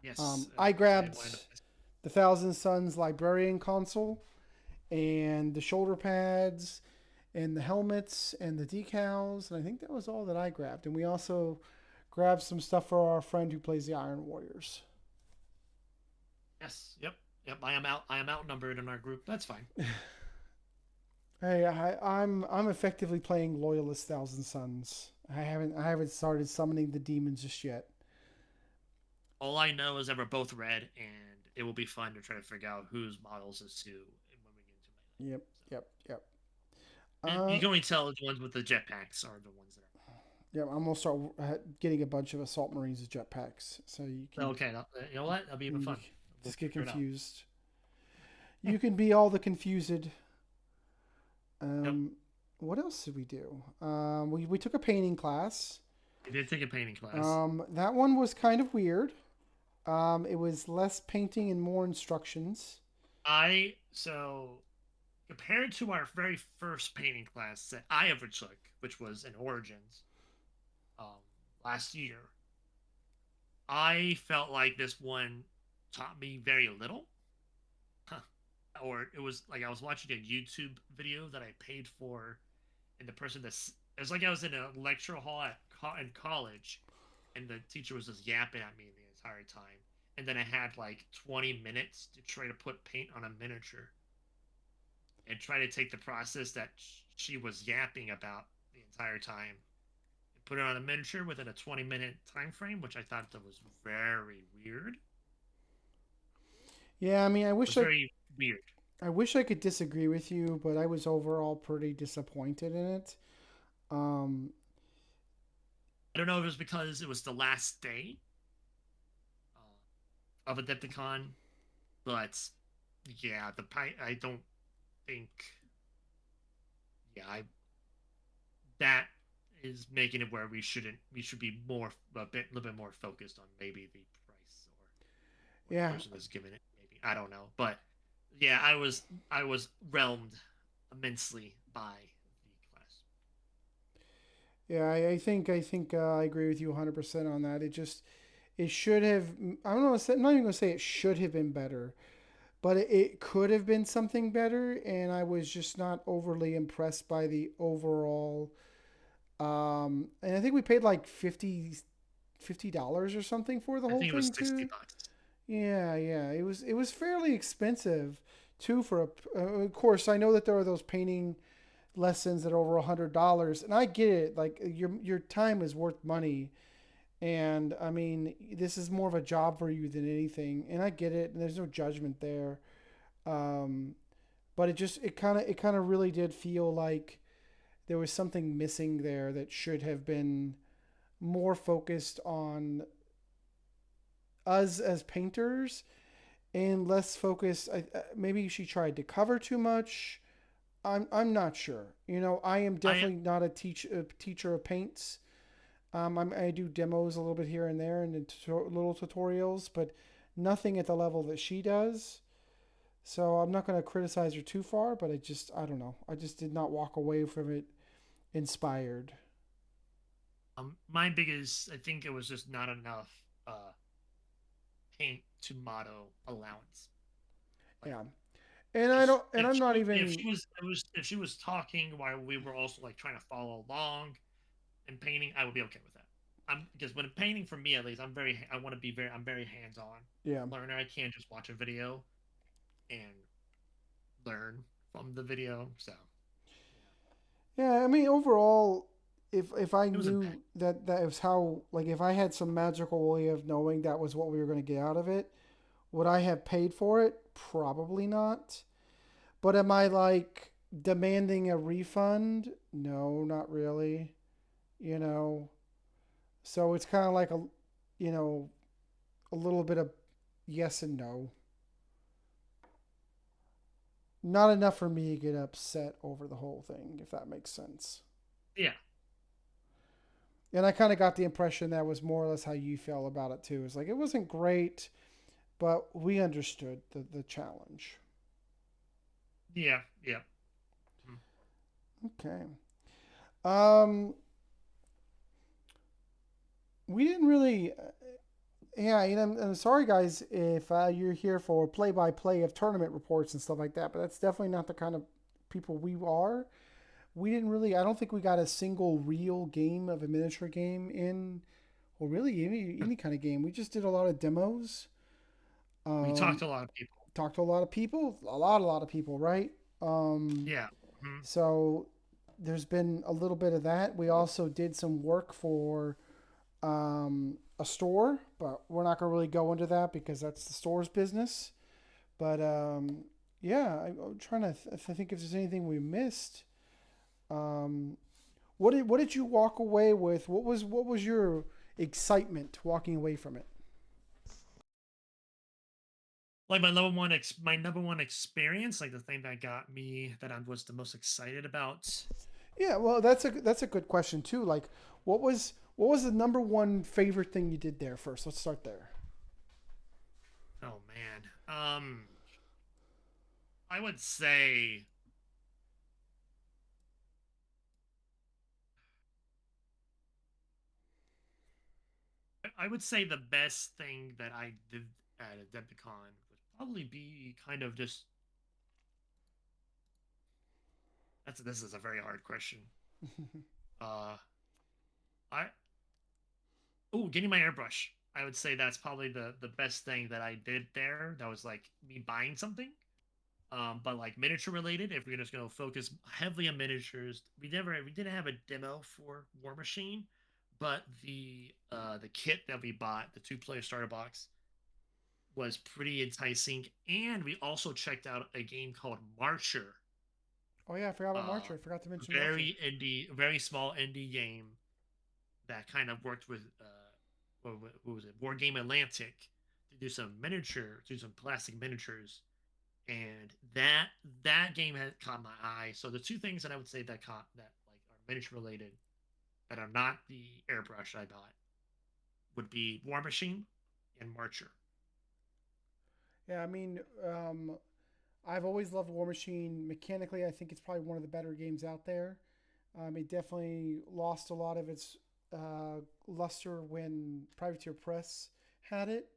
Yes, I because I grabbed wanted to. the Thousand Suns Librarian console and the shoulder pads and the helmets and the decals, and I think that was all that I grabbed. And we also grabbed some stuff for our friend who plays the Iron Warriors. Yes, yep, yep. I am out. I am outnumbered in our group. That's fine. Hey, I'm effectively playing Loyalist Thousand Suns. I haven't started summoning the demons just yet. All I know is that we're both red, and it will be fun to try to figure out whose models is who when we get into melee. Yep, yep, yep. So Uh, you can only tell the ones with the jetpacks are the ones that yeah, I'm gonna start getting a bunch of assault marines with jetpacks, so you are. can Okay, you know what? That'll be even fun. We'll just get figure it out. confused. You can be all the confused. Yep. Um, what else did we do? We took a painting class. I did take a painting class. That one was kind of weird. It was less painting and more instructions. So compared to our very first painting class that I ever took, which was in Origins, um, last year, I felt like this one taught me very little. Huh. Or it was like I was watching a YouTube video that I paid for, and the person that's it was like I was in a lecture hall in college, and the teacher was just yapping at me the entire time. And then I had like 20 minutes to try to put paint on a miniature and try to take the process that she was yapping about the entire time and put it on a miniature within a 20-minute time frame, which I thought that was very weird. It Yeah, I mean, was very weird. I wish I could disagree with you, but I was overall pretty disappointed in it. Um, I don't know if it was because it was the last day of Adepticon, but yeah, I don't think yeah I that is making it where we should be more a little bit more focused on maybe the price or what the yeah, person is giving it. Maybe I don't know, but yeah, I was realmed immensely by the class. yeah, I think I agree with you 100% on that. It should have. I don't know. I'm not even gonna say it should have been better, but it could have been something better, and I was just not overly impressed by the overall. And I think we paid like $50 or something for the I whole think it was thing 60 too. bucks. Yeah. It was fairly expensive too for a. Of course, I know that there are those painting lessons that are over $100, and I get it. Like your time is worth money, and I mean this is more of a job for you than anything, and I get it. And there's no judgment there. Um, but it kind of really did feel like there was something missing there that should have been more focused on us as painters and less focused. Maybe she tried to cover too much. I'm not sure. I am I definitely not a teacher of paints. I do demos a little bit here and there and little tutorials, but nothing at the level that she does. So I'm not going to criticize her too far, but I don't know. I just did not walk away from it inspired. my biggest, I think it was just not enough paint to model allowance. Like Yeah, and I just don't, and I'm not if even. she was it was if she was talking while we were also like trying to follow along and painting, I would be okay with that. I'm because when painting for me at least, I want to be very I'm very hands on Yeah, learner. I can't just watch a video and learn from the video. So yeah, yeah. I mean, overall, if I it was knew impact. that was how, like, if I had some magical way of knowing that was what we were going to get out of it, would I have paid for it? Probably not. But am I like demanding a refund? No, not really. You know, so it's kind of like you know, a little bit of yes and no. Not enough for me to get upset over the whole thing, if that makes sense. Yeah, And I kind of got the impression that was more or less how you felt about it too. It's like it wasn't great, but we understood the challenge. yeah. Mhm. Okay. Um, we didn't really. Yeah, I'm sorry, guys, if you're here for play-by-play of tournament reports and stuff like that, but that's definitely not the kind of people we are. We didn't really. I don't think we got a single real game of a miniature game in, or really any kind of game. We just did a lot of demos. We talked Um, to a lot of people. talked to a lot of people, a lot of people, right? Um, Yeah. Hmm. so there's been a little bit of that. We also did some work for a store, but we're not going to really go into that because that's the store's business. But yeah, I'm trying to if I think if there's anything we missed. Um, what did you walk away with? What was your excitement walking away from it? Like my number one experience, like the thing that got me that I was the most excited about. Yeah, well, that's a good question too. Like, what was the number one favorite thing you did there first? Let's start there. Oh man. I would say I would say the best thing that I did at Adepticon would probably be kind of just that's this is a very hard question. Uh I getting my airbrush. I would say that's probably the best thing that I did there. That was like me buying something. But like miniature related, if we're just gonna focus heavily on miniatures, we didn't have a demo for War Machine, but the kit that we bought, the two-player starter box, was pretty enticing. And we also checked out a game called Marcher. Oh yeah, I forgot about Uh, Marcher. I forgot to mention Marcher. very indie, very small indie game that kind of worked with what was it, Board Game Atlantic to do some plastic miniatures, and that game had caught my eye. So the two things that I would say that caught that like are miniature related that are not the airbrush I bought would be War Machine and Marcher. Yeah, I mean, I've always loved War Machine. Mechanically, I think it's probably one of the better games out there. It definitely lost a lot of its luster when Privateer Press had it,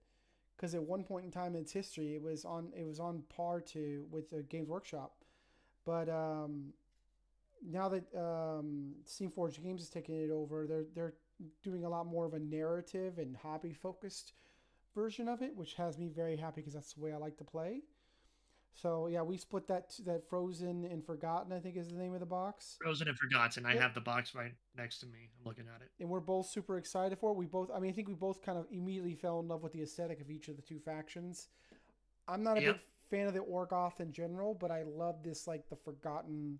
because at one point in time in its history, it was on par to with the Games Workshop. But now that Steamforged Games is taking it over, they're doing a lot more of a narrative and hobby focused version of it, which has me very happy because that's the way I like to play. So yeah, we split that Frozen and Forgotten, I think is the name of the box. Frozen and Forgotten. I Yep. have the box right next to me. I'm looking at it. And we're both super excited for it. We both, I mean, I think we both kind of immediately fell in love with the aesthetic of each of the two factions. I'm not a big Yep. fan of the Orgoth in general, but I love this like the Forgotten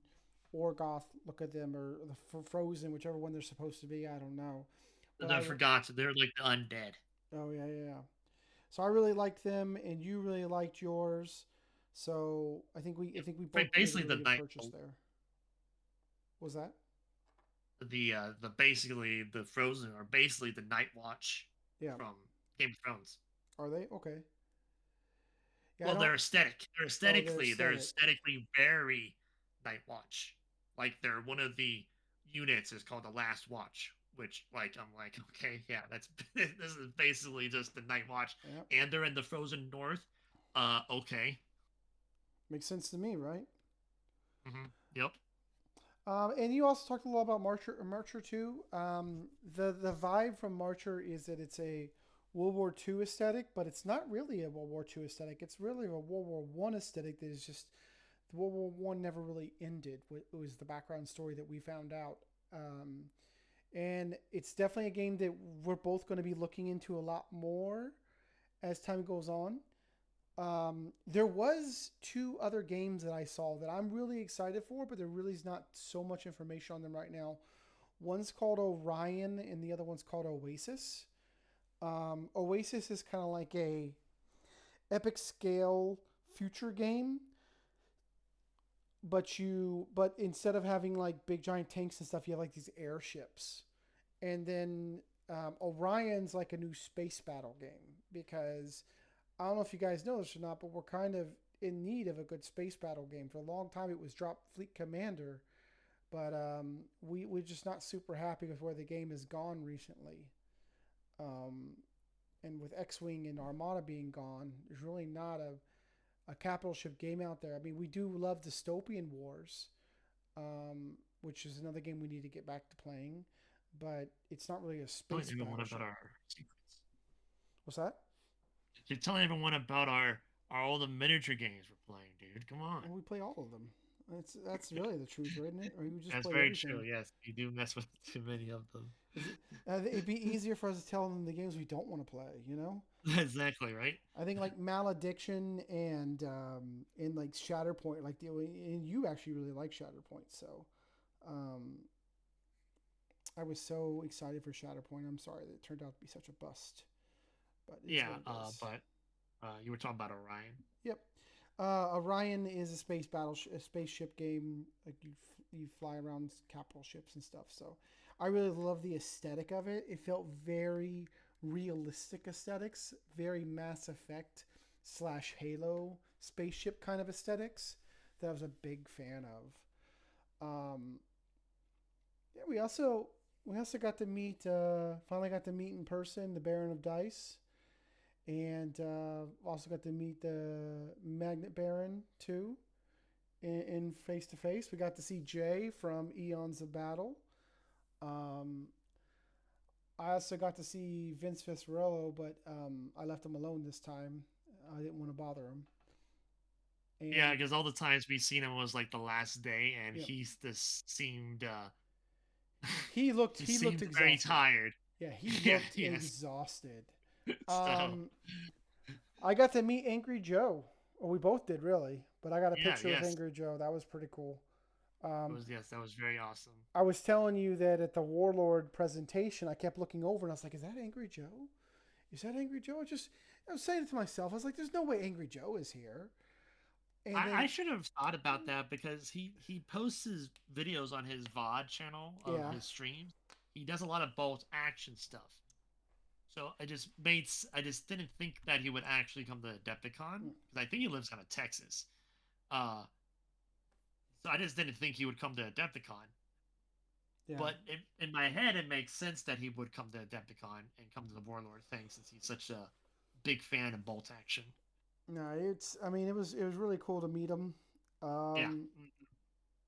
Orgoth look at them, or the Frozen, whichever one they're supposed to be. I don't know, but The Forgotten. They're like the undead. oh yeah, yeah, yeah. So I really liked them, and you really liked yours. So I Yep. think we both made a Basically really the good night. purchase there. Was that? The basically the Frozen are basically the Night Watch Yeah. from Game of Thrones. Are they okay? Yeah, I Well, don't. they're aesthetic. Oh, they're They're aesthetic. aesthetically very Night Watch. Like they're one of the units is called the Last Watch, which like I'm like, okay, yeah, that's this is basically just the Night Watch, Yeah, and they're in the frozen north. Okay. makes sense to me, right? Yep. And you also talked a lot about Marcher too. The vibe from Marcher is that it's a World War II aesthetic, but it's not really a World War II aesthetic. It's really a World War One aesthetic that is just the World War One never really ended. It was the background story that we found out. And it's definitely a game that we're both going to be looking into a lot more as time goes on. There was two other games that I saw that I'm really excited for, but there really is not so much information on them right now. One's called Orion, and the other one's called Oasis. Oasis is kind of like a epic scale future game, but instead of having like big giant tanks and stuff, you have like these airships. And then Orion's like a new space battle game because I don't know if you guys know this or not, but we're kind of in need of a good space battle game. For a long time, it was Drop Fleet Commander, but we're just not super happy with where the game has gone recently. Um, and with X-Wing and Armada being gone, there's really not a capital ship game out there. I mean, we do love Dystopian Wars, which is another game we need to get back to playing, but it's not really a Telling space everyone about battleship. our secrets. What's that? You're telling everyone about our all the miniature games we're playing, dude. Come on. Well, we play all of them. That's really the truth, right? Isn't it? Or we just That's play very true. everything. Yes, you do mess with too many of them. Is it, it'd be easier for us to tell them the games we don't want to play. You know, Exactly, right? I think like Malediction and like Shatterpoint, like and you actually really like Shatterpoint, so um, I was so excited for Shatterpoint. I'm sorry that it turned out to be such a bust, but it is what Yeah, it is. but you were talking about Orion. Yep. Orion is a a spaceship game. Like you fly around capital ships and stuff. So I really love the aesthetic of it. It felt very realistic aesthetics, very Mass Effect slash Halo spaceship kind of aesthetics that I was a big fan of. Um, yeah, we also got to meet finally got to meet in person the Baron of Dice, and also got to meet the Magnet Baron too in face to face. We got to see Jay from Eons of Battle. Um, I also got to see Vince Viscerello, but I left him alone this time. I didn't want to bother him. Yeah, And because all the times we seen him was like the last day, and yeah, he's just seemed he he looked seemed very exhausted. tired. Yeah, he Yeah, looked yes. exhausted. So Um, I got to meet Angry Joe. Well, we both did really, but I got a yeah, picture with yes, Angry Joe. That was pretty cool. it Um, was yes, that was very awesome. I was telling you that at the Warlord presentation, I kept looking over and I was like, "Is that Angry Joe? Is that Angry Joe?" I was saying it to myself. I was like, "There's no way Angry Joe is here." And I then, should have thought about that because he posts his videos on his VOD channel of yeah, his streams. He does a lot of bolt action stuff. So I just didn't think that he would actually come to Adepticon because I think he lives out of Texas. Uh, so I just didn't think he would come to Adepticon. yeah, But in my head, it makes sense that he would come to Adepticon and come to the Warlord thing since he's such a big fan of bolt action. no, it's. I mean, it was really cool to meet him. Yeah. Um,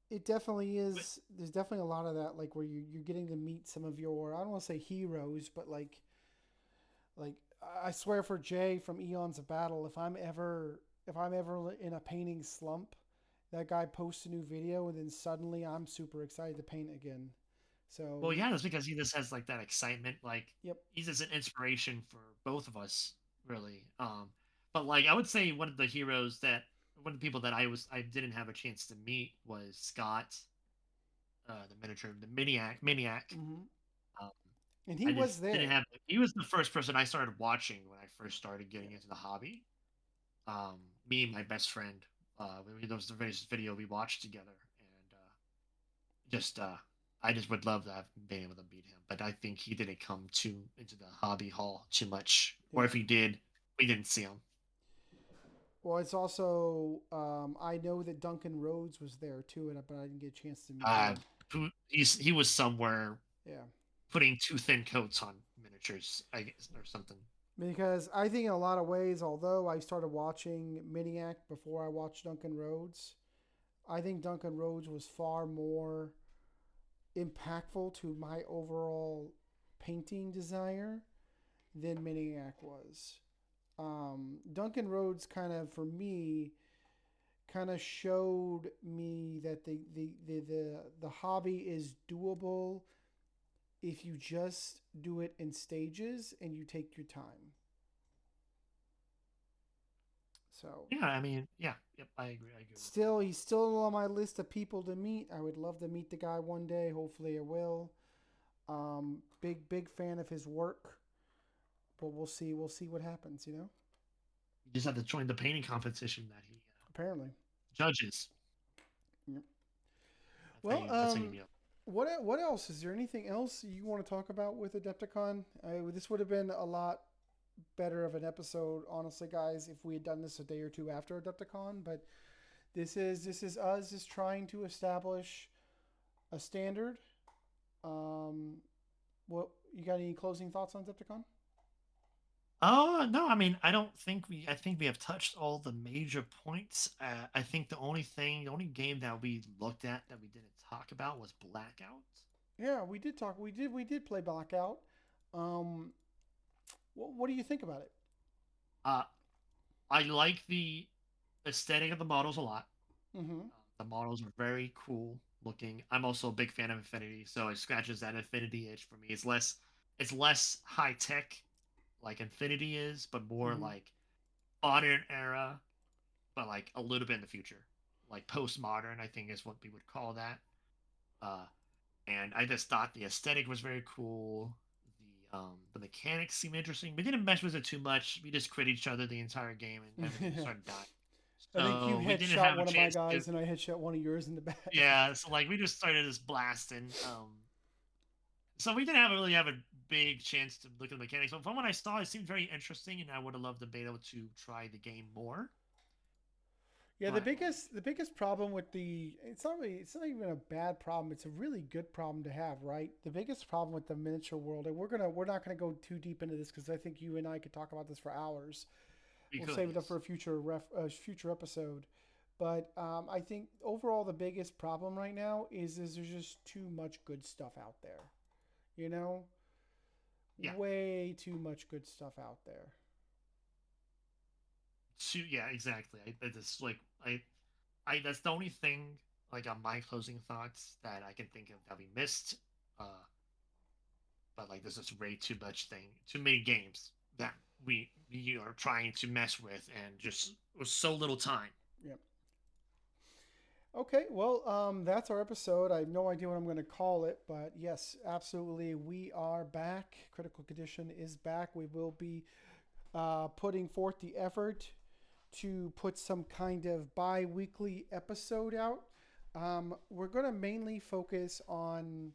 it definitely But is. There's definitely a lot of that, like where you're getting to meet some of your. I don't want to say heroes, but like I swear for Jay from Eons of Battle, if I'm ever in a painting slump, that guy posts a new video and then suddenly I'm super excited to paint again. So Well, yeah, that's because he just has like that excitement. Like yep. he's just an inspiration for both of us, really. But like I would say one of the people that I didn't have a chance to meet was Scott, the maniac. Hmm. Um, And he I was just didn't there. have. He was the first person I started watching when I first started getting Yep. into the hobby. Me and my best friend, that was the first video we watched together, and just I just would love to have been able to beat him, but I think he didn't come too into the hobby hall too much, or Yep. if he did, we didn't see him. Well, it's also I know that Duncan Rhodes was there too, but I didn't get a chance to meet him. He was somewhere Yeah. putting too thin coats on miniatures, I guess, or something. Because I think in a lot of ways, although I started watching Miniac before I watched Duncan Rhodes, I think Duncan Rhodes was far more impactful to my overall painting desire than Miniac was. Duncan Rhodes kind of, for me, kind of showed me that the hobby is doable if you just do it in stages and you take your time. So Yeah, I mean, yeah, yep, I agree. I agree with you. still, he's still on my list of people to meet. I would love to meet the guy one day. Hopefully, I will. Big fan of his work, but we'll see. We'll see what happens. You know. You just have to join the painting competition that he Apparently. judges. Yep. That's how Well, you meet up. what else? Is there anything else you want to talk about with Adepticon? This would have been a lot better of an episode, honestly, guys, if we had done this a day or two after Adepticon. But this is us just trying to establish a standard. Um, what you got? Any closing thoughts on Adepticon? Oh no, I mean, I don't think we. I think we have touched all the major points. I think the only game that we looked at that we didn't talk about was Blackout. Yeah, we did talk. We did play Blackout. Um, what do you think about it? Uh, I like the aesthetic of the models a lot. Mm-hmm. The models are very cool looking. I'm also a big fan of Infinity, so it scratches that Infinity itch for me. It's less high tech like Infinity is, but more Mm-hmm. like modern era, but like a little bit in the future, like postmodern. I think is what we would call that. Uh, and I just thought the aesthetic was very cool. The mechanics seemed interesting. We didn't mess with it too much. We just crit each other the entire game, and everything started dying. I think you So we didn't headshot have a one of my chance to. guys, and I headshot one of yours in the back. Yeah, so like we just started just blasting. So we didn't really have a big chance to look at the mechanics. But from what I saw, it seemed very interesting, and I would have loved to be able to try the game more. Yeah, the But like, biggest the biggest problem with the it's not even a bad problem. It's a really good problem to have, right? The biggest problem with the miniature world, and we're not gonna go too deep into this because I think you and I could talk about this for hours. we We'll could, save it up for yes, a future episode. But I think overall the biggest problem right now is there's just too much good stuff out there. You know, yeah, way too much good stuff out there. yeah, exactly. I just like I that's the only thing like on my closing thoughts that I can think of that we missed. Uh, but like there's just way too much too many games that we are trying to mess with, and just was so little time. Yep. Okay, well, that's our episode. I have no idea what I'm going to call it, but yes, absolutely, we are back. Critical Condition is back. We will be putting forth the effort to put some kind of bi weekly episode out. We're going to mainly focus on.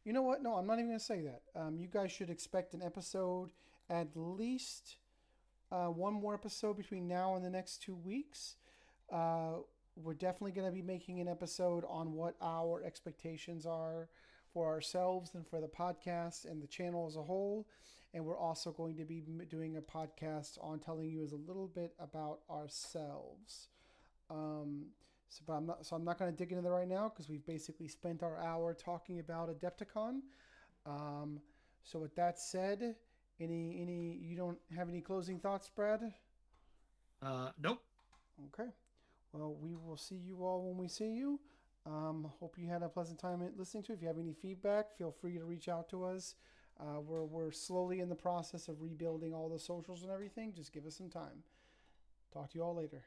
You know what? No, I'm not even going to say that. You guys should expect an episode, at least one more episode between now and the next 2 weeks. Uh, we're definitely going to be making an episode on what our expectations are for ourselves and for the podcast and the channel as a whole. And we're also going to be doing a podcast on telling you a little bit about ourselves. Um, so I'm not going to dig into that right now because we've basically spent our hour talking about Adepticon. Um, so with that said, Any you don't have any closing thoughts, Brad? Nope. Okay. Well, we will see you all when we see you. Hope you had a pleasant time listening to it. If you have any feedback, feel free to reach out to us. We're slowly in the process of rebuilding all the socials and everything. Just give us some time. Talk to you all later.